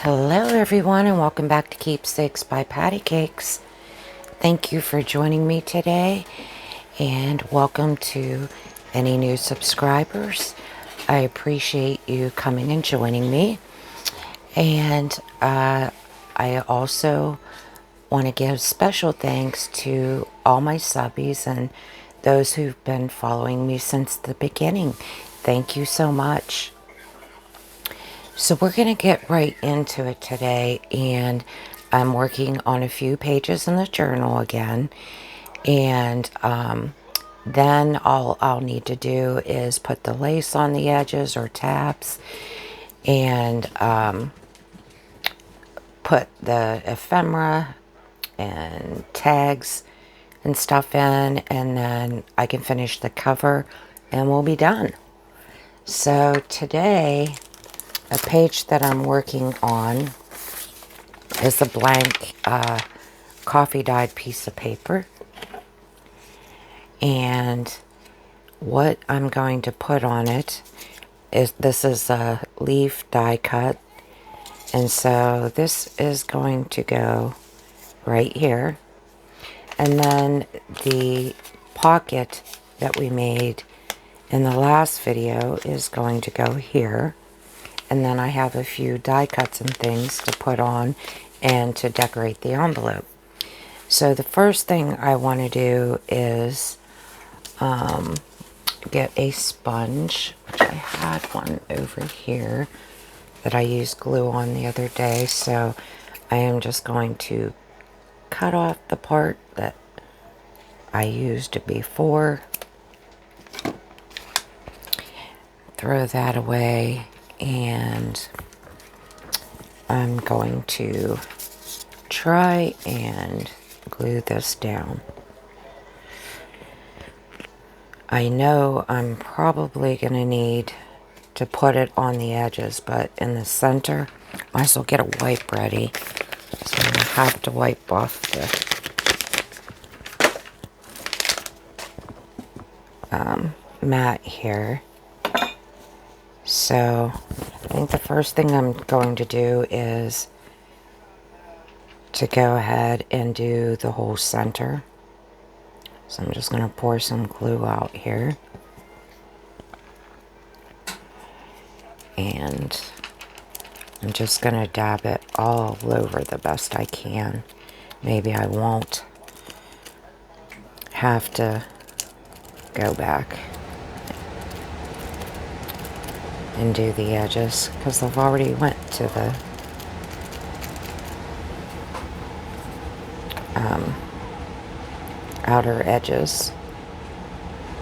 Hello everyone and welcome back to Keepsakes by Pattycakes. Thank you for joining me today and welcome to any new subscribers. I appreciate you coming and joining me, and I also want to give special thanks to all my subbies and those who've been following me since the beginning. Thank you so much. So we're going to get right into it today, and I'm working on a few pages in the journal again, and then all I'll need to do is put the lace on the edges or tabs, and put the ephemera and tags and stuff in, and then I can finish the cover and we'll be done. So today, a page that I'm working on is a blank coffee dyed piece of paper, and what I'm going to put on it is, this is a leaf die cut, and so this is going to go right here, and then the pocket that we made in the last video is going to go here. And then I have a few die cuts and things to put on and to decorate the envelope. So the first thing I want to do is get a sponge, which I had one over here that I used glue on the other day. So I am just going to cut off the part that I used before, throw that away, and I'm going to try and glue this down. I know I'm probably going to need to put it on the edges, but in the center, I might as well get a wipe ready. So I'm going to have to wipe off the mat here. So I think the first thing I'm going to do is to go ahead and do the whole center. So I'm just going to pour some glue out here. And I'm just going to dab it all over the best I can. Maybe I won't have to go back and do the edges, because I've already went to the outer edges.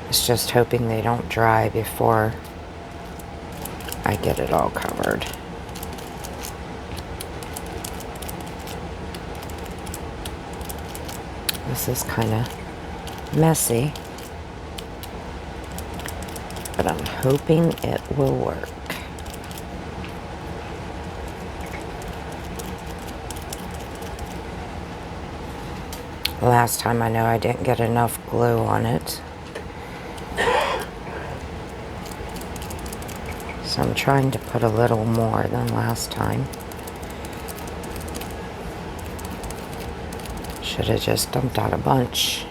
It's just hoping they don't dry before I get it all covered. This is kind of messy, but I'm hoping it will work. Last time I know I didn't get enough glue on it, so I'm trying to put a little more than last time. Should have just dumped out a bunch.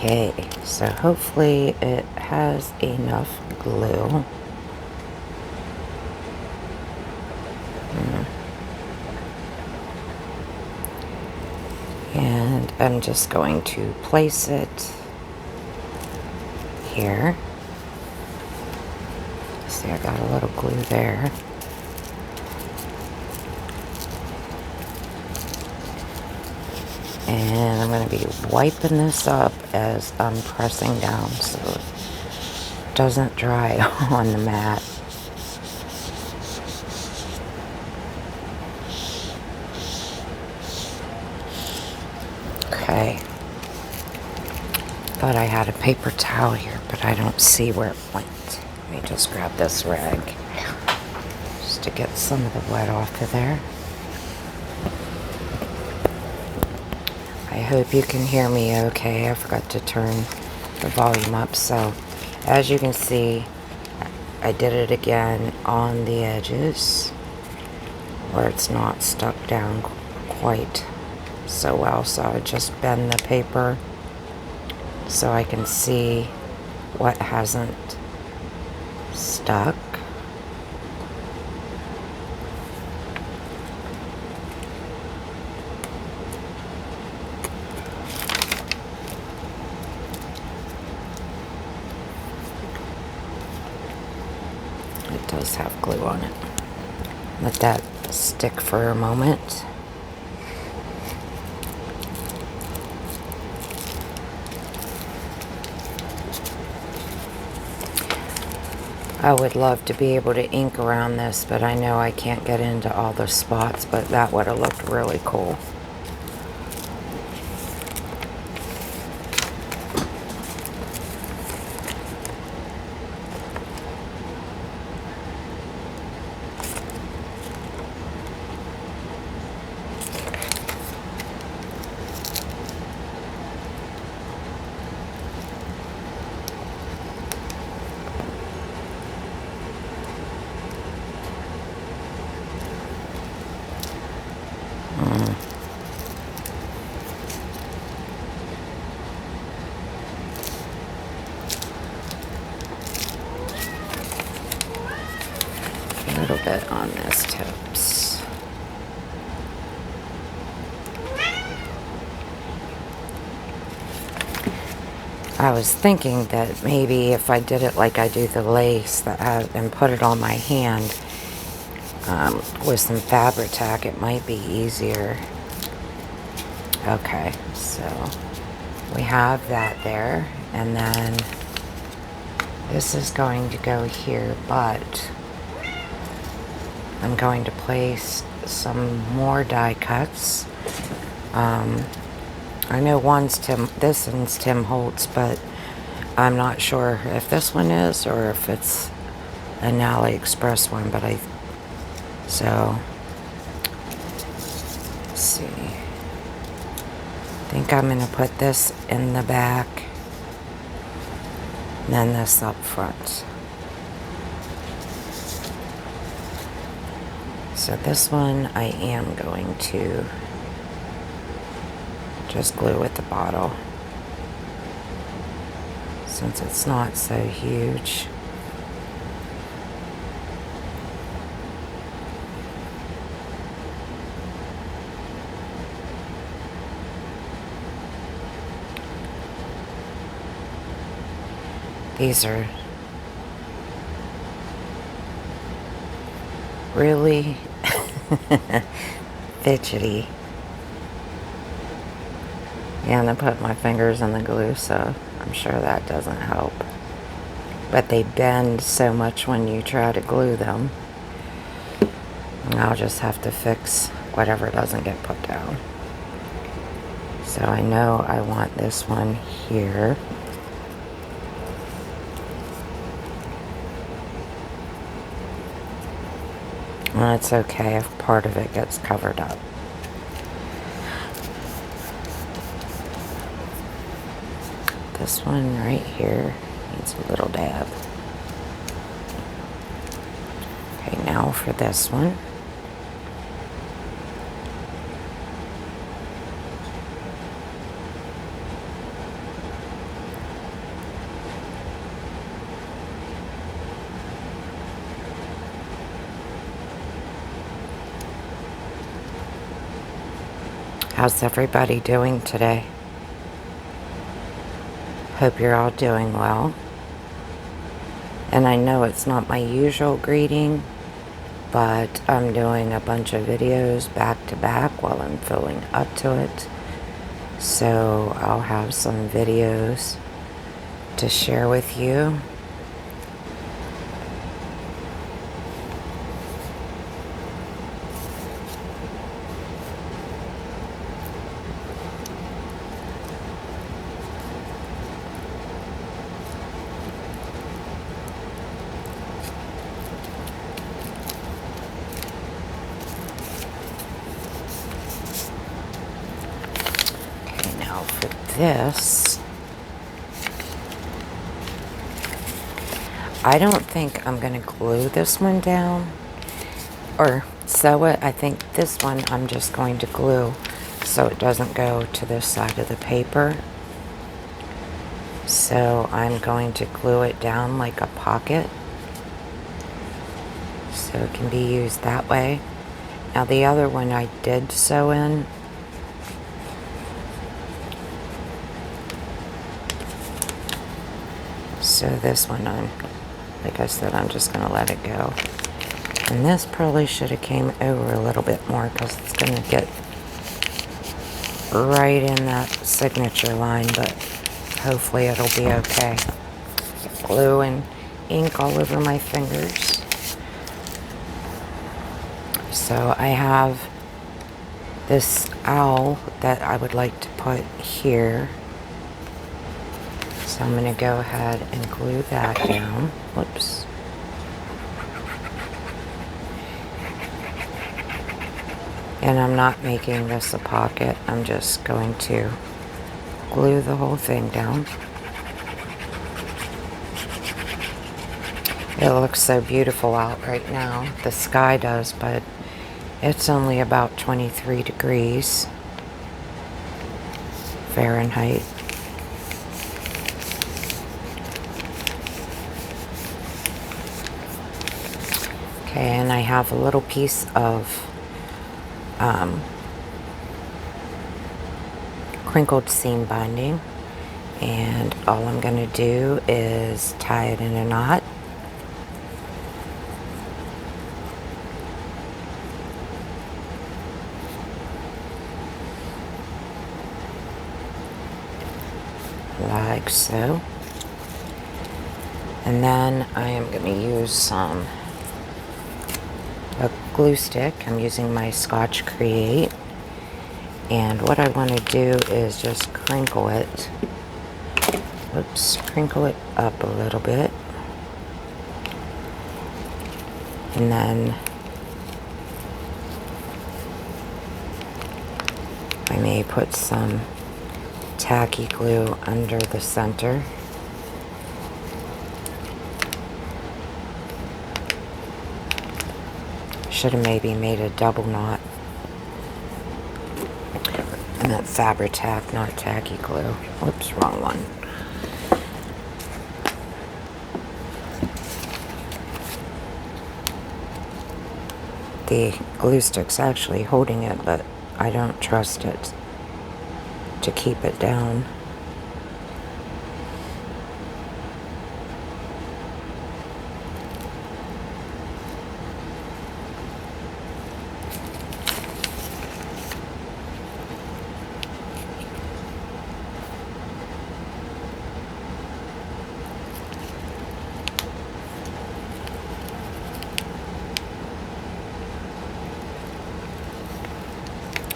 Okay, so hopefully it has enough glue. And I'm just going to place it here. See, I got a little glue there. And I'm going to be wiping this up as I'm pressing down so it doesn't dry on the mat. Okay. Thought I had a paper towel here, but I don't see where it went. Let me just grab this rag. Just to get some of the wet off of there. I hope you can hear me okay. I forgot to turn the volume up. So as you can see, I did it again on the edges where it's not stuck down quite so well. So I just bend the paper so I can see what hasn't stuck. It does have glue on it. Let that stick for a moment. I would love to be able to ink around this, but I know I can't get into all the spots, but that would have looked really cool. A little bit on this tips. I was thinking that maybe if I did it like I do the lace and put it on my hand with some Fabri-Tac, it might be easier. Okay, so we have that there, and then this is going to go here, but I'm going to place some more die cuts. I know this one's Tim Holtz, but I'm not sure if this one is or if it's an AliExpress one, but so, let's see. I think I'm going to put this in the back, and then this up front. So this one I am going to just glue at the bottle, since it's not so huge. These are really fidgety. Yeah, and I put my fingers in the glue, so I'm sure that doesn't help. But they bend so much when you try to glue them. And I'll just have to fix whatever doesn't get put down. So I know I want this one here. And it's okay if part of it gets covered up. This one right here needs a little dab. Okay, now for this one. How's everybody doing today? Hope you're all doing well. And I know it's not my usual greeting, but I'm doing a bunch of videos back to back while I'm filling up to it. So I'll have some videos to share with you. this, I don't think I'm going to glue this one down or sew it. I think this one I'm just going to glue so it doesn't go to this side of the paper. So I'm going to glue it down like a pocket so it can be used that way. Now the other one I did sew in. So this one, like I said, I'm just going to let it go. And this probably should have came over a little bit more because it's going to get right in that signature line, but hopefully it'll be okay. Glue and ink all over my fingers. So I have this owl that I would like to put here. So I'm going to go ahead and glue that down. Whoops. And I'm not making this a pocket. I'm just going to glue the whole thing down. It looks so beautiful out right now. The sky does, but it's only about 23 degrees Fahrenheit. Okay, and I have a little piece of crinkled seam binding, and all I'm going to do is tie it in a knot. Like so. And then I am going to use a glue stick. I'm using my Scotch Create. And what I want to do is just crinkle it. Oops, crinkle it up a little bit. And then I may put some tacky glue under the center. Should have maybe made a double knot. I meant Fabri-Tac, not tacky glue. Whoops, wrong one. The glue stick's actually holding it, but I don't trust it to keep it down.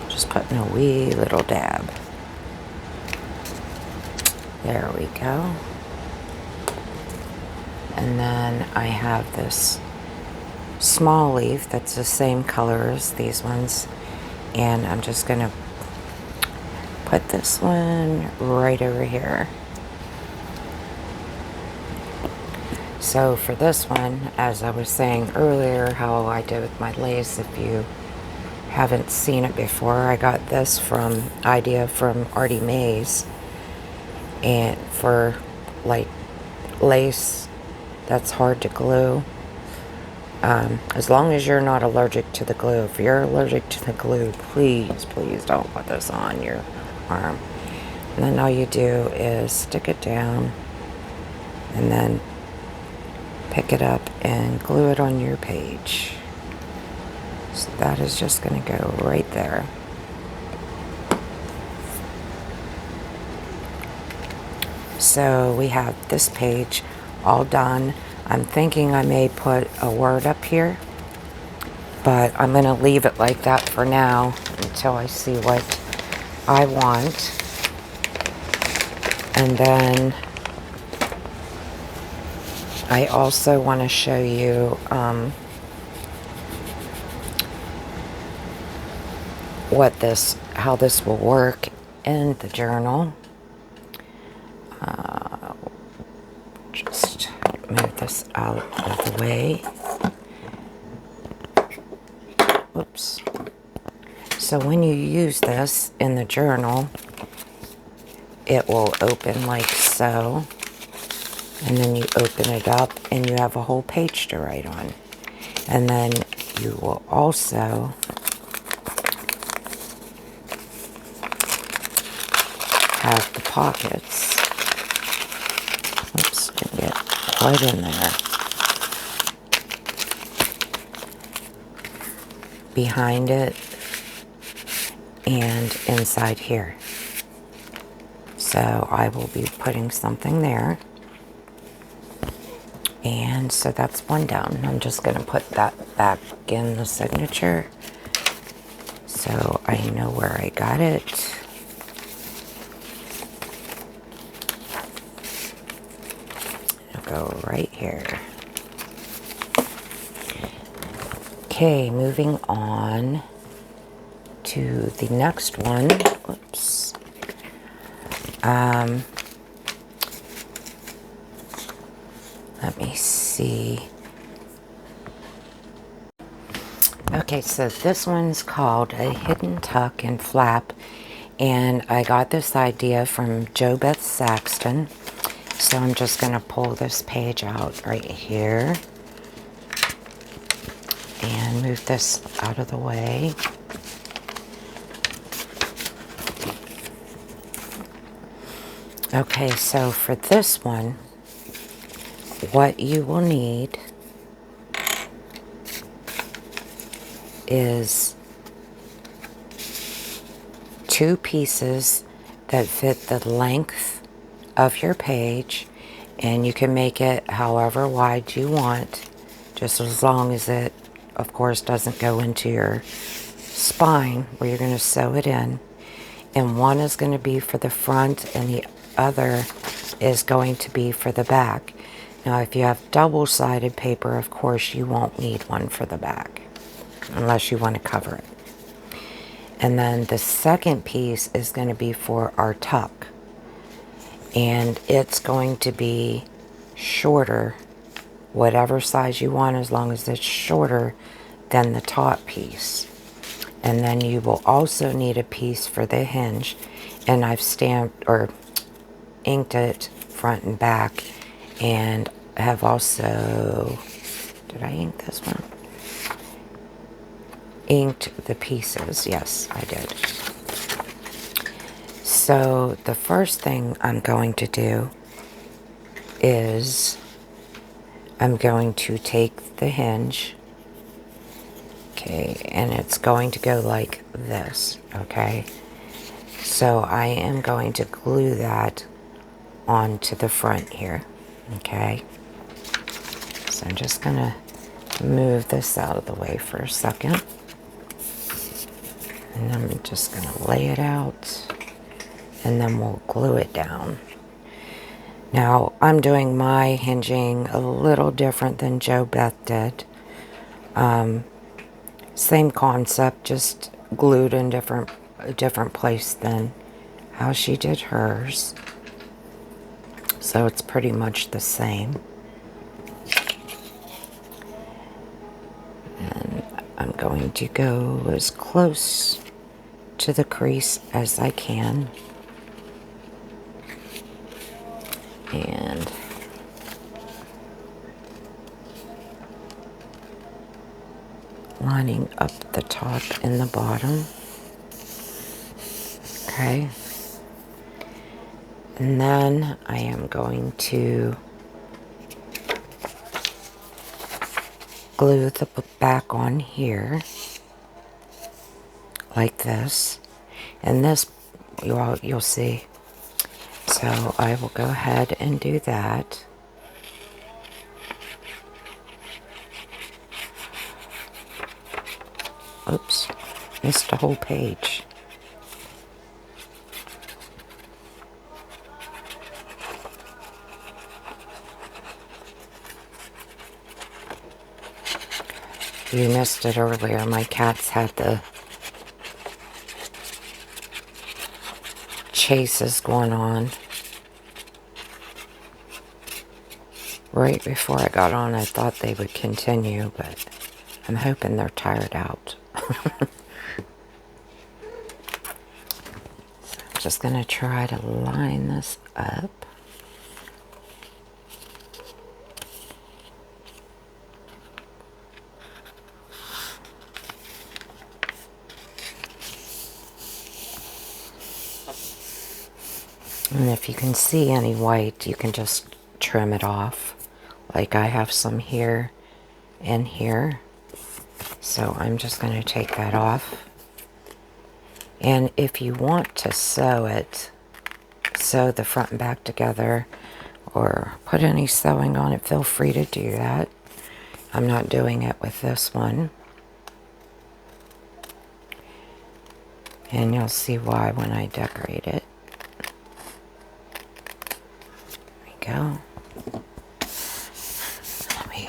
Just putting a wee little dab. There we go. And then I have this small leaf that's the same color as these ones. And I'm just going to put this one right over here. So for this one, as I was saying earlier, how I did with my lace, if you haven't seen it before, I got this idea from Artie Mays. And for like lace that's hard to glue, as long as you're not allergic to the glue. If you're allergic to the glue, please don't put this on your arm. And then all you do is stick it down and then pick it up and glue it on your page. So that is just going to go right there. So we have this page all done. I'm thinking I may put a word up here, but I'm going to leave it like that for now until I see what I want. And then I also want to show you how this will work in the journal. this out of the way. Whoops. So when you use this in the journal, it will open like so. And then you open it up and you have a whole page to write on. And then you will also have the pockets. Oops, didn't get quite in there. Behind it and inside here. So I will be putting something there. And so that's one down. I'm just going to put that back in the signature so I know where I got it. It'll go right here. Okay, moving on to the next one. Whoops. Let me see. Okay, so this one's called A Hidden Tuck and Flap, and I got this idea from Jo Beth Saxton. So I'm just going to pull this page out right here and move this out of the way. Okay, so for this one, what you will need is 2 pieces that fit the length of your page, and you can make it however wide you want, just as long as it, of course, doesn't go into your spine where you're going to sew it in. And one is going to be for the front and the other is going to be for the back. Now, if you have double-sided paper, of course, you won't need one for the back, unless you want to cover it. And then the second piece is going to be for our tuck. And it's going to be shorter, whatever size you want, as long as it's shorter than the top piece. And then you will also need a piece for the hinge. And I've stamped or inked it front and back, and have also, did I ink this one? Inked the pieces. Yes, I did. So the first thing I'm going to do is I'm going to take the hinge, okay, and it's going to go like this, okay? So I am going to glue that onto the front here, okay? So I'm just going to move this out of the way for a second. And I'm just going to lay it out, and then we'll glue it down. Now, I'm doing my hinging a little different than Jo Beth did. Same concept, just glued in a different place than how she did hers. So it's pretty much the same. And I'm going to go as close to the crease as I can. And lining up the top and the bottom. Okay. And then I am going to glue the back on here like this. And this, you'll see. So I will go ahead and do that. Oops, missed a whole page. You missed it earlier. My cats had the chases going on. Right before I got on, I thought they would continue, but I'm hoping they're tired out. I'm just going to try to line this up. And if you can see any white, you can just trim it off. Like I have some here and here. So I'm just going to take that off. And if you want to sew it, sew the front and back together, or put any sewing on it, feel free to do that. I'm not doing it with this one. And you'll see why when I decorate it. Go. Let me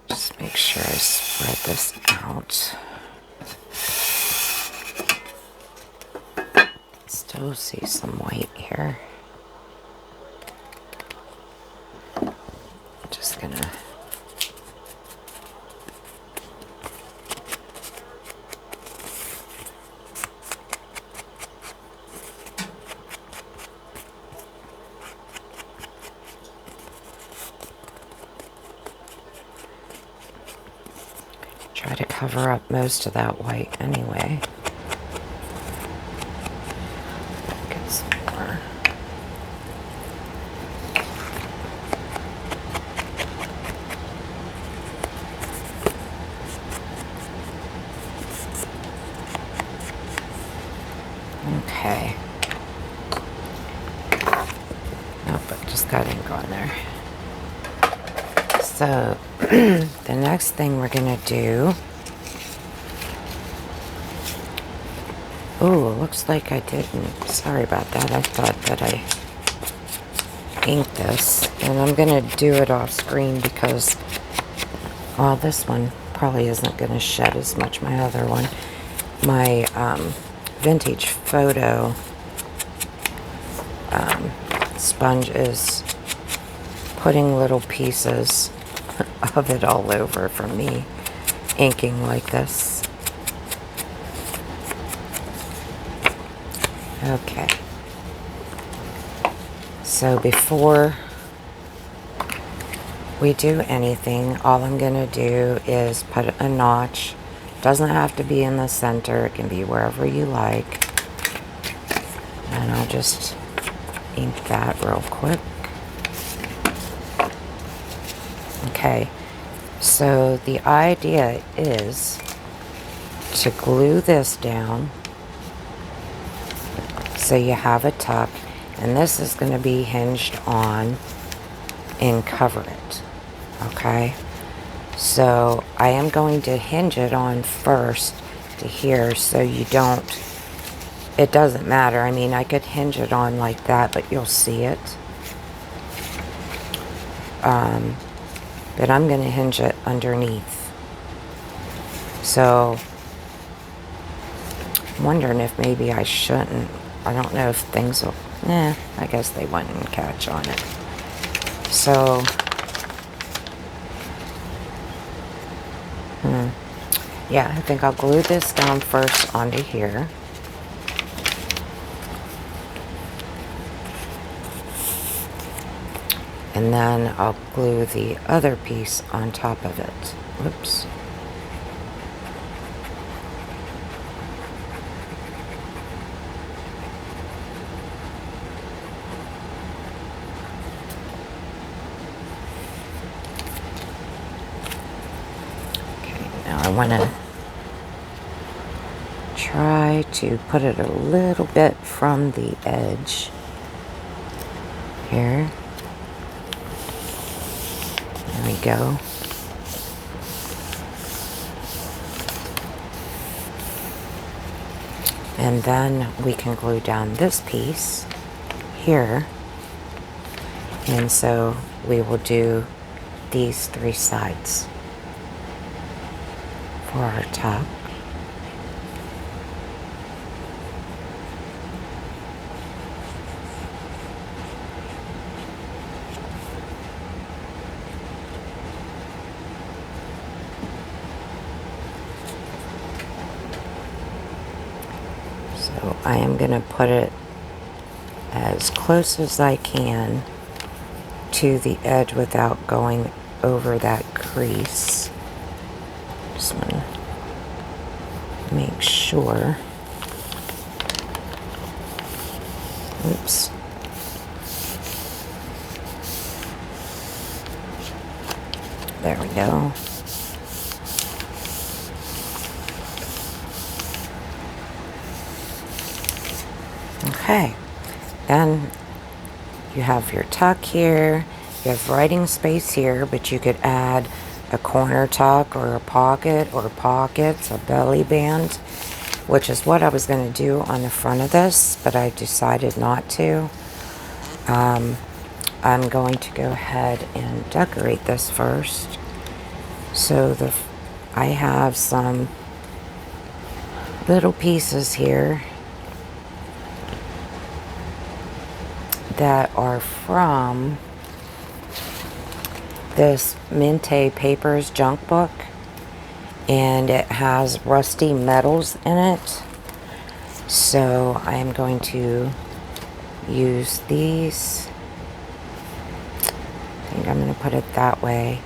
just make sure I spread this out. Still see some white here. Just gonna try to cover up most of that white anyway. Get some more. Okay. Nope, I just got ink on there. So, the next thing we're going to do... Oh, looks like I didn't. Sorry about that. I thought that I inked this. And I'm going to do it off screen because, well, this one probably isn't going to shed as much. My other one. My vintage photo sponge is putting little pieces of it all over from me inking like this. Okay. So before we do anything, all I'm going to do is put a notch. Doesn't have to be in the center. It can be wherever you like. And I'll just ink that real quick. Okay. So the idea is to glue this down so you have a tuck, and this is going to be hinged on and cover it. Okay, so I am going to hinge it on first to here so you don't, it doesn't matter. I mean, I could hinge it on like that, but you'll see it. But I'm going to hinge it underneath. So I'm wondering if maybe I shouldn't. I don't know if things will, I guess they wouldn't catch on it. So, yeah, I think I'll glue this down first onto here. And then I'll glue the other piece on top of it. Whoops. I want to try to put it a little bit from the edge here. There we go. And then we can glue down this piece here. And so we will do these three sides for our top. So I am going to put it as close as I can to the edge without going over that crease. Just want to make sure. Oops. There we go. Okay, then you have your tuck here, you have writing space here, but you could add a corner tuck or a pocket or pockets, a belly band, which is what I was going to do on the front of this, but I decided not to. I'm going to go ahead and decorate this first. So I have some little pieces here that are from this Mente Papers junk book, and it has rusty metals in it. So I am going to use these. I think I'm going to put it that way.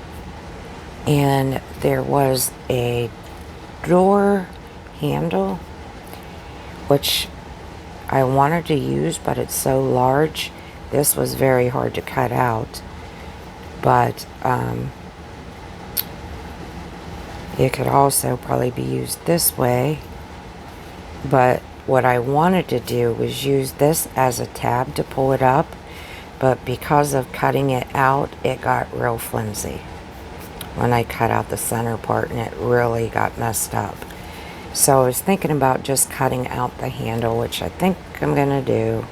And there was a door handle which I wanted to use, but it's so large. This was very hard to cut out, but it could also probably be used this way. But what I wanted to do was use this as a tab to pull it up, but because of cutting it out, it got real flimsy when I cut out the center part, and it really got messed up. So I was thinking about just cutting out the handle, which I think I'm gonna do,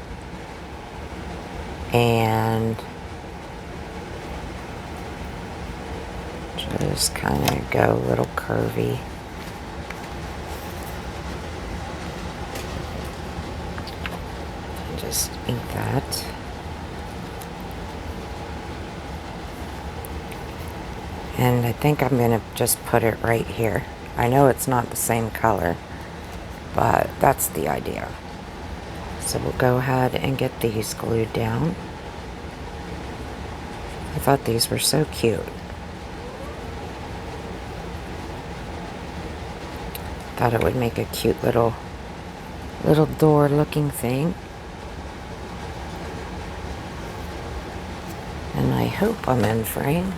and just kind of go a little curvy. Just ink that. And I think I'm gonna just put it right here. I know it's not the same color, but that's the idea. So we'll go ahead and get these glued down. I thought these were so cute. Thought it would make a cute little door looking thing. And I hope I'm in frame.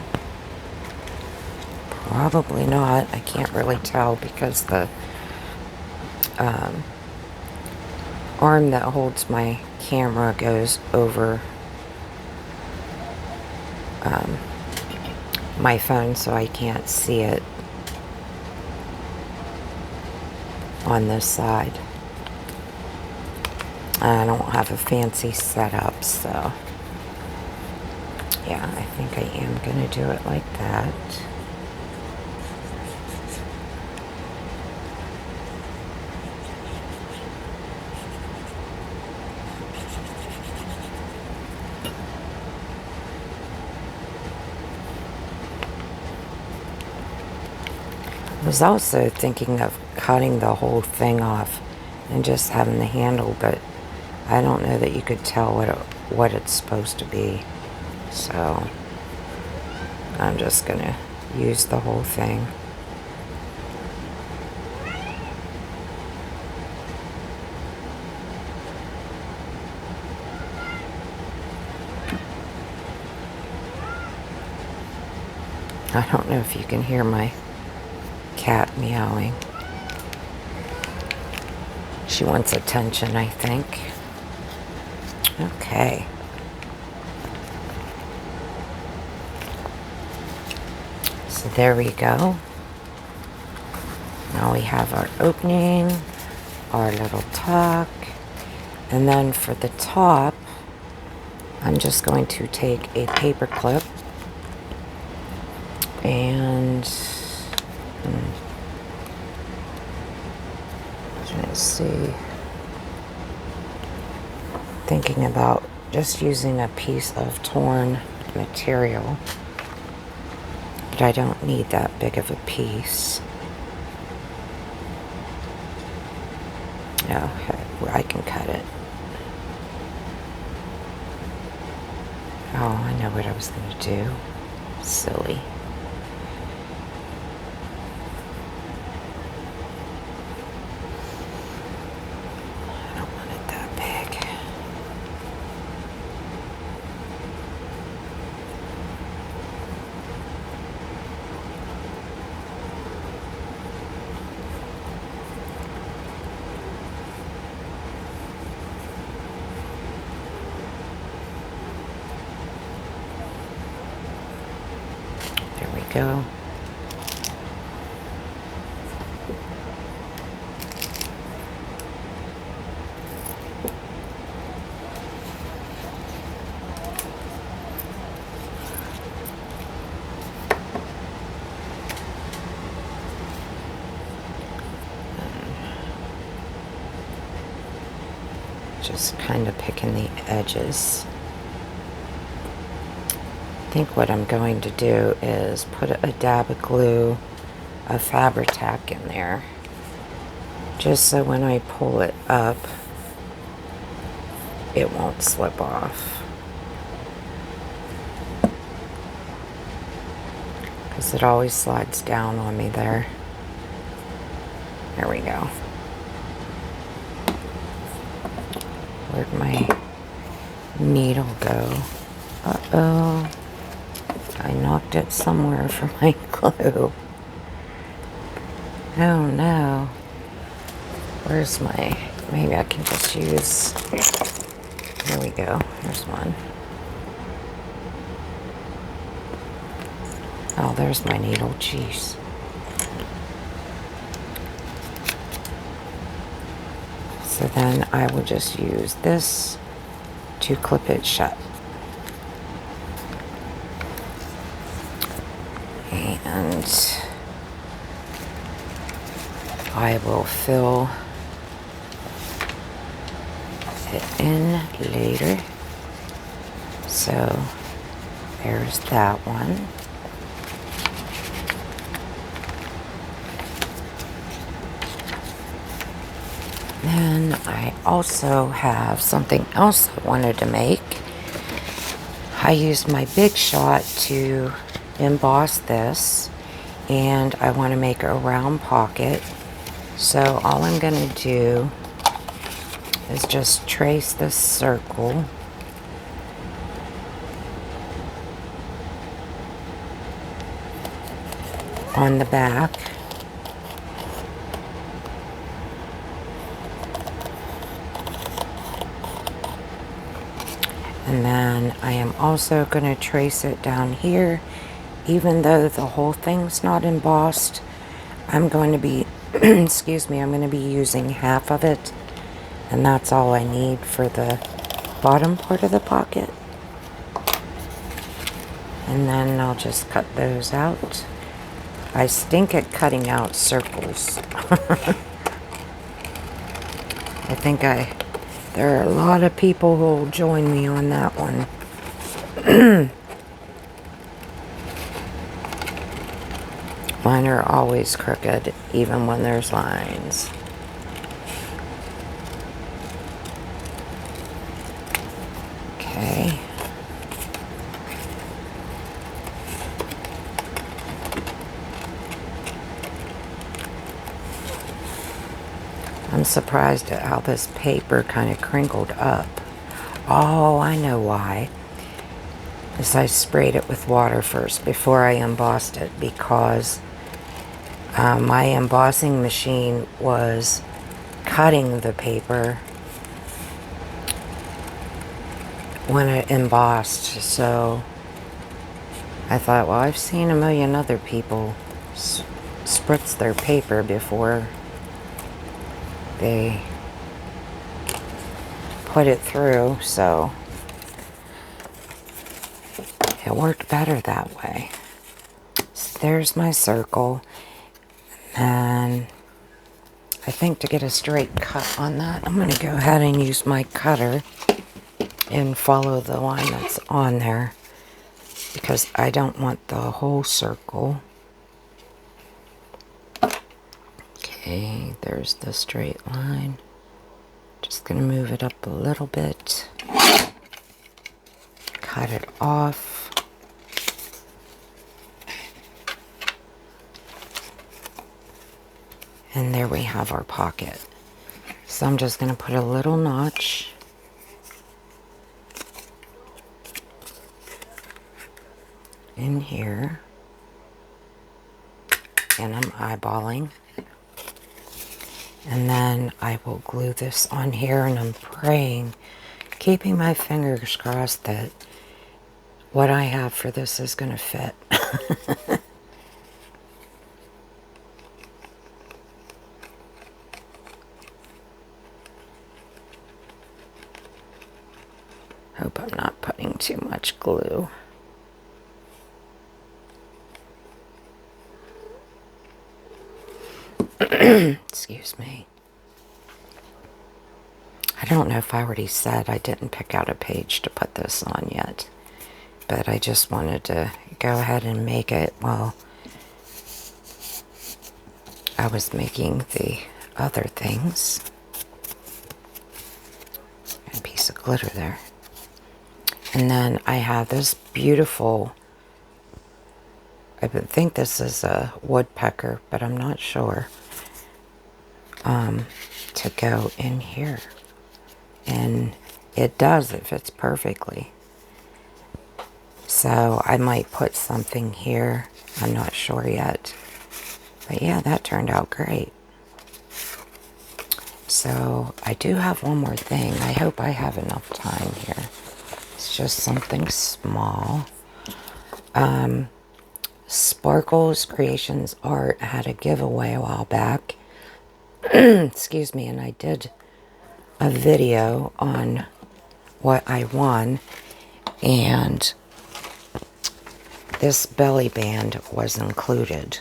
Probably not. I can't really tell because the arm that holds my camera goes over my phone, so I can't see it on this side. I don't have a fancy setup, so yeah, I think I am going to do it like that. I was also thinking of cutting the whole thing off and just having the handle, but I don't know that you could tell what it's supposed to be. So I'm just gonna use the whole thing. I don't know if you can hear my cat meowing. She wants attention, I think. Okay. So there we go. Now we have our opening, our little tuck, and then for the top, I'm just going to take a paper clip and let's see, thinking about just using a piece of torn material, but I don't need that big of a piece. Okay. where I can cut it. Oh, I know what I was going to do. Silly. I don't want it that big. There we go. Just kind of picking the edges. I think what I'm going to do is put a dab of glue, a Fabri-Tac in there, just so when I pull it up, it won't slip off. Because it always slides down on me there. There we go. Where'd my needle go? Uh-oh. I knocked it somewhere for my glue. Oh no. Where's my... Maybe I can just use... There we go. Here's one. Oh, there's my needle. Jeez. So then I will just use this to clip it shut. And I will fill it in later. So there's that one. Then I also have something else I wanted to make. I used my Big Shot to emboss this, and I want to make a round pocket. So all I'm going to do is just trace this circle on the back. And then I am also going to trace it down here. Even though the whole thing's not embossed, I'm going to be, excuse me, I'm going to be using half of it. And that's all I need for the bottom part of the pocket. And then I'll just cut those out. I stink at cutting out circles. I think there are a lot of people who will join me on that one. Mine are always crooked, even when there's lines. Okay. I'm surprised at how this paper kind of crinkled up. Oh, I know why. Is I sprayed it with water first before I embossed it, because my embossing machine was cutting the paper when it embossed. So I thought, well, I've seen a million other people spritz their paper before they put it through, so it worked better that way. So there's my circle, and I think to get a straight cut on that, I'm going to go ahead and use my cutter and follow the line that's on there, because I don't want the whole circle. Okay, there's the straight line. Just going to move it up a little bit. Cut it off. And there we have our pocket. So I'm just going to put a little notch in here. And I'm eyeballing. And then I will glue this on here, and I'm praying, keeping my fingers crossed that what I have for this is going to fit. Hope I'm not putting too much glue. Excuse me. I don't know if I already said I didn't pick out a page to put this on yet, but I just wanted to go ahead and make it while I was making the other things. A piece of glitter there. And then I have this beautiful, I would think this is a woodpecker, but I'm not sure, to go in here. And it does, it fits perfectly. So I might put something here. I'm not sure yet. But yeah, that turned out great. So I do have one more thing. I hope I have enough time here. It's just something small. Sparkles Creations Art had a giveaway a while back. Excuse me, and I did a video on what I won, and this belly band was included.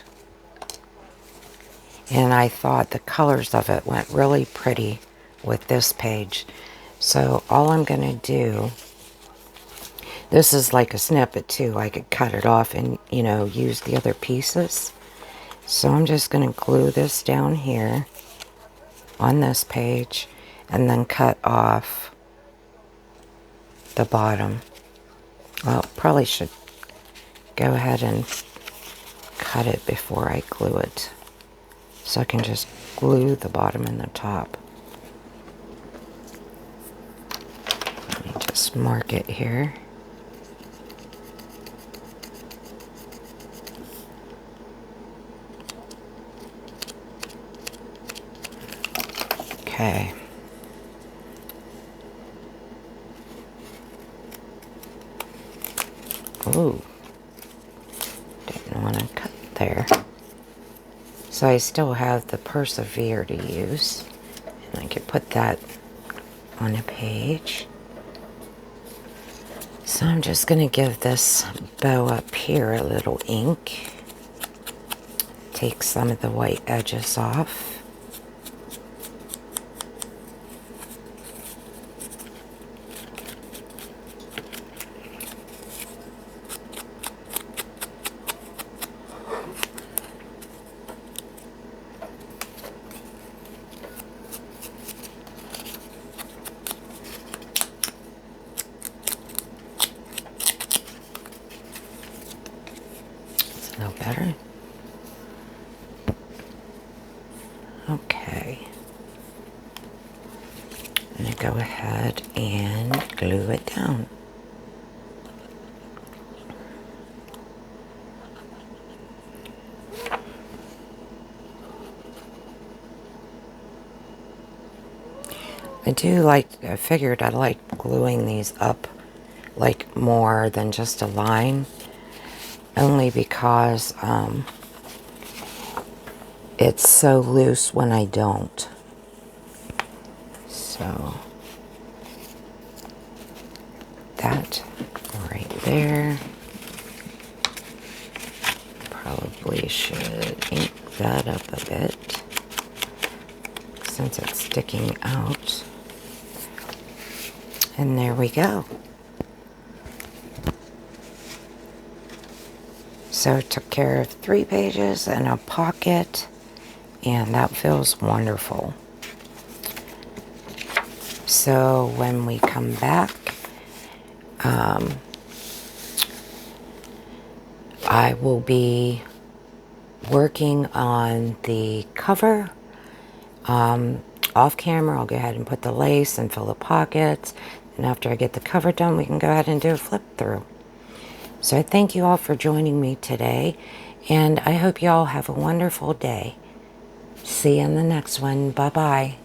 And I thought the colors of it went really pretty with this page. So all I'm going to do, this is like a snippet too. I could cut it off and, you know, use the other pieces. So I'm just going to glue this down here on this page and then cut off the bottom. Well, probably should go ahead and cut it before I glue it. So I can just glue the bottom and the top. Let me just mark it here. Okay. Ooh. Didn't want to cut there. So I still have the Persevere to use. And I could put that on a page. So I'm just going to give this bow up here a little ink. Take some of the white edges off. No better. Okay. I'm going to go ahead and glue it down. I figured I like gluing these up like more than just a line. Only because it's so loose when I don't. So that right there. Probably should ink that up a bit since it's sticking out. And there we go. So it took care of 3 pages and a pocket, and that feels wonderful. So when we come back, I will be working on the cover. Off camera, I'll go ahead and put the lace and fill the pockets. And after I get the cover done, we can go ahead and do a flip through. So I thank you all for joining me today. And I hope you all have a wonderful day. See you in the next one. Bye-bye.